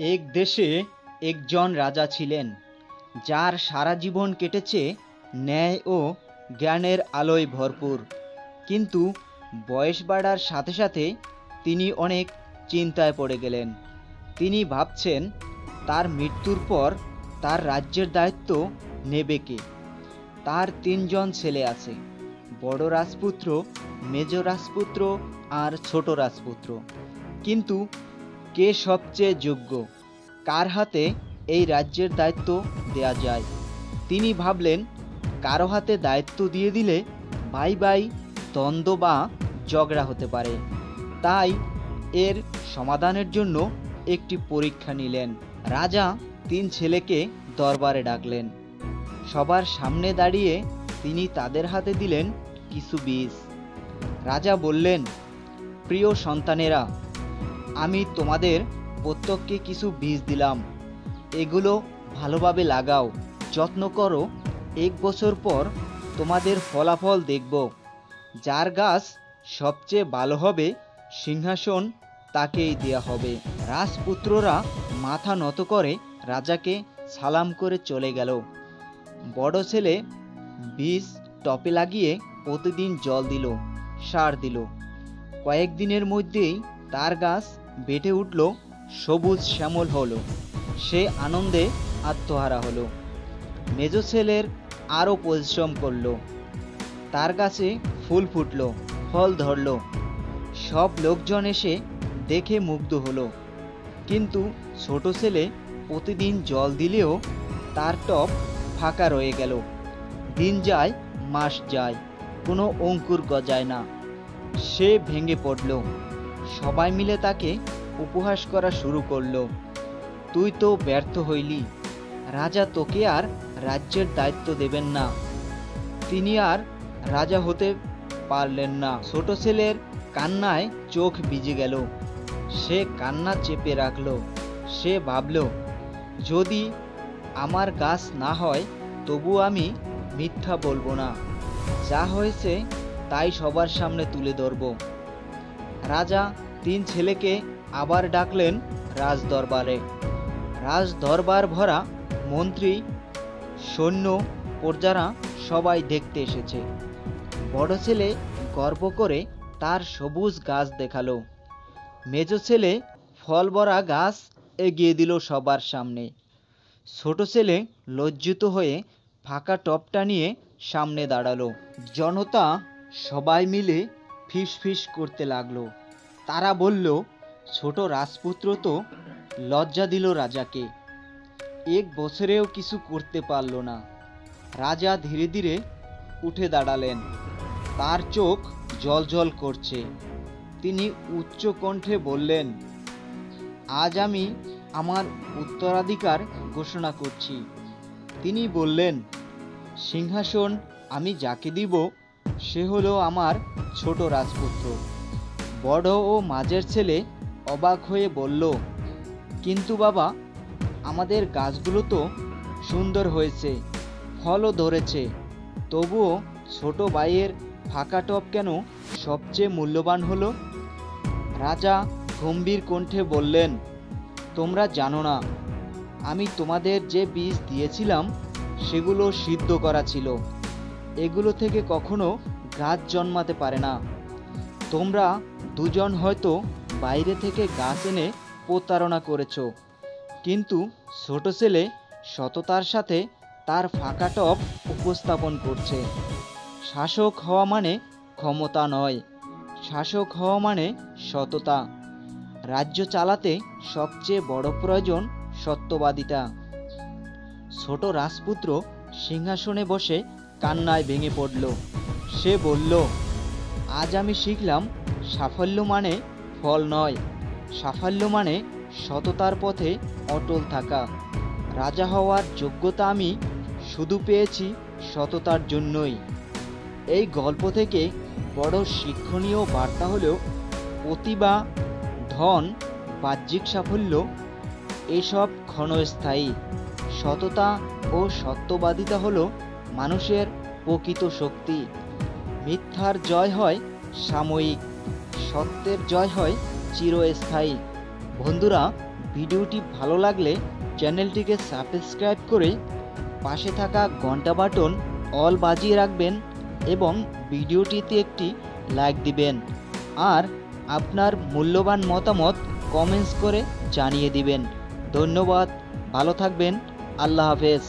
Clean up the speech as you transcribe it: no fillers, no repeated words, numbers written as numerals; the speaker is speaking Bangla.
এক দেশে একজন রাজা ছিলেন, যার সারা জীবন কেটেছে ন্যায় ও জ্ঞানের আলোয় ভরপুর। কিন্তু বয়স বাড়ার সাথে সাথে তিনি অনেক চিন্তায় পড়ে গেলেন। তিনি ভাবছেন, তার মৃত্যুর পর তার রাজ্যের দায়িত্ব নেবে কে। তার তিনজন ছেলে আছে, বড় রাজপুত্র, মেজ রাজপুত্র আর ছোট রাজপুত্র। কিন্তু কে সবচেয়ে যোগ্য, কার হাতে এই রাজ্যের দায়িত্ব দেয়া যায়? তিনি ভাবলেন, কারো হাতে দায়িত্ব দিয়ে দিলে ভাই ভাই দ্বন্দ্ব বা ঝগড়া হতে পারে। তাই এর সমাধানের জন্য একটি পরীক্ষা নিলেন। রাজা তিন ছেলেকে দরবারে ডাকলেন। সবার সামনে দাঁড়িয়ে তিনি তাদের হাতে দিলেন কিছু বীজ। রাজা বললেন, প্রিয় সন্তানেরা, আমি তোমাদের প্রত্যেককে কিছু বীজ দিলাম। এগুলো ভালোভাবে লাগাও, যত্ন করো। 1 বছর পর তোমাদের ফলাফল দেখব। যার গাছ সবচেয়ে ভালো হবে, সিংহাসন তাকেই দেয়া হবে। রাজপুত্ররা মাথা নত করে রাজাকে সালাম করে চলে গেল। বড় ছেলে বীজ টবে লাগিয়ে প্রতিদিন জল দিল, সার দিল। কয়েকদিনের মধ্যেই তার গাছ বেটে উঠল, সবুজ শ্যামল হলো। সে আনন্দে আত্মহারা হলো। মেজ ছেলের আরও পরিশ্রম করলো। তার গাছে ফুল ফুটলো, ফল ধরলো। সব লোকজন এসে দেখে মুগ্ধ হলো। কিন্তু ছোট ছেলে প্রতিদিন জল দিলেও তার টব ফাঁকা রয়ে গেল। দিন যায়, মাস যায়, কোনো অঙ্কুর গজায় না। সে ভেঙে পড়ল। সবাই মিলে তাকে উপহাস করা শুরু করলো। তুই তো ব্যর্থ হইলি, রাজা তোকে আর রাজ্যের দায়িত্ব দেবেন না। তিনি আর রাজা হতে পারলেন না। ছোট ছেলের কান্নায় চোখ ভিজে গেল। সে কান্না চেপে রাখল। সে ভাবল, যদি আমার গাছ না হয় তবু আমি মিথ্যা বলবো না। যা হয়েছে তাই সবার সামনে তুলে ধরব। রাজা তিন ছেলেকে আবার ডাকলেন রাজদরবারে। রাজদরবার ভরা মন্ত্রী, সৈন্য, প্রজারা সবাই দেখতে এসেছে। বড় ছেলে গর্ব করে তার সবুজ গাছ দেখালো। মেজ ছেলে ফল ভরা গাছ এগিয়ে দিল সবার সামনে। ছোট ছেলে লজ্জিত হয়ে ফাঁকা টবটা নিয়ে সামনে দাঁড়ালো। জনতা সবাই মিলে ফিস ফিস করতে লাগলো। তারা বলল, ছোট রাজপুত্র তো লজ্জা দিল রাজাকে। 1 বছরেও কিছু করতে পারল না। রাজা ধীরে ধীরে উঠে দাঁড়ালেন। তার চোখ জ্বলজ্বল করছে। তিনি উচ্চ কণ্ঠে বললেন, আজ আমি আমার উত্তরাধিকার ঘোষণা করছি। তিনি বললেন, সিংহাসন আমি যাকে দিব সে হলো আমার ছোট রাজপুত্র। বড় ও মাঝের ছেলে অবাক হয়ে বলল, কিন্তু বাবা, আমাদের গাছগুলো তো সুন্দর হয়েছে, ফলও ধরেছে, তবুও ছোট ভাইয়ের ফাঁকা টব কেন সবচেয়ে মূল্যবান হলো? রাজা গম্ভীর কণ্ঠে বললেন, তোমরা জানো না, আমি তোমাদের যে বীজ দিয়েছিলাম সেগুলো সিদ্ধ করা ছিল। এগুলো থেকে কখনো গাছ জন্মাতে পারে না। তোমরা দুজন হয়তো বাইরে থেকে গাছ এনে প্রতারণা করেছো, কিন্তু ছোট ছেলে সততার সাথে তার ফাঁকা টব উপস্থাপন করছে। শাসক হওয়া মানে ক্ষমতা নয়, শাসক হওয়া মানে সততা। রাজ্য চালাতে সবচেয়ে বড় প্রয়োজন সত্যবাদিতা। ছোট রাজপুত্র সিংহাসনে বসে কান্নায় ভেঙে পড়ল। সে বলল, আজ আমি শিখলাম, সাফল্য মানে ফল নয়, সাফল্য মানে সততার পথে অটল থাকা। রাজা হওয়ার যোগ্যতা আমি শুধু পেয়েছি সততার জন্যই। এই গল্প থেকে বড় শিক্ষণীয় বার্তা হলো, প্রতিভা, ধন, বাহ্যিক সাফল্য এসব ক্ষণস্থায়ী। সততা ও সত্যবাদিতা হলো মানুষের প্রকৃত শক্তি। মিথ্যার জয় হয় সাময়িক, সত্যের জয় হয় চিরস্থায়ী। বন্ধুরা, ভিডিওটি ভালো লাগলে চ্যানেলটিকে সাবস্ক্রাইব করে পাশে থাকা ঘন্টা বাটন অল বাজিয়ে রাখবেন এবং ভিডিওটিতে একটি লাইক দিবেন আর আপনার মূল্যবান মতামত কমেন্টস করে জানিয়ে দিবেন। ধন্যবাদ, ভালো থাকবেন, আল্লাহ হাফেজ।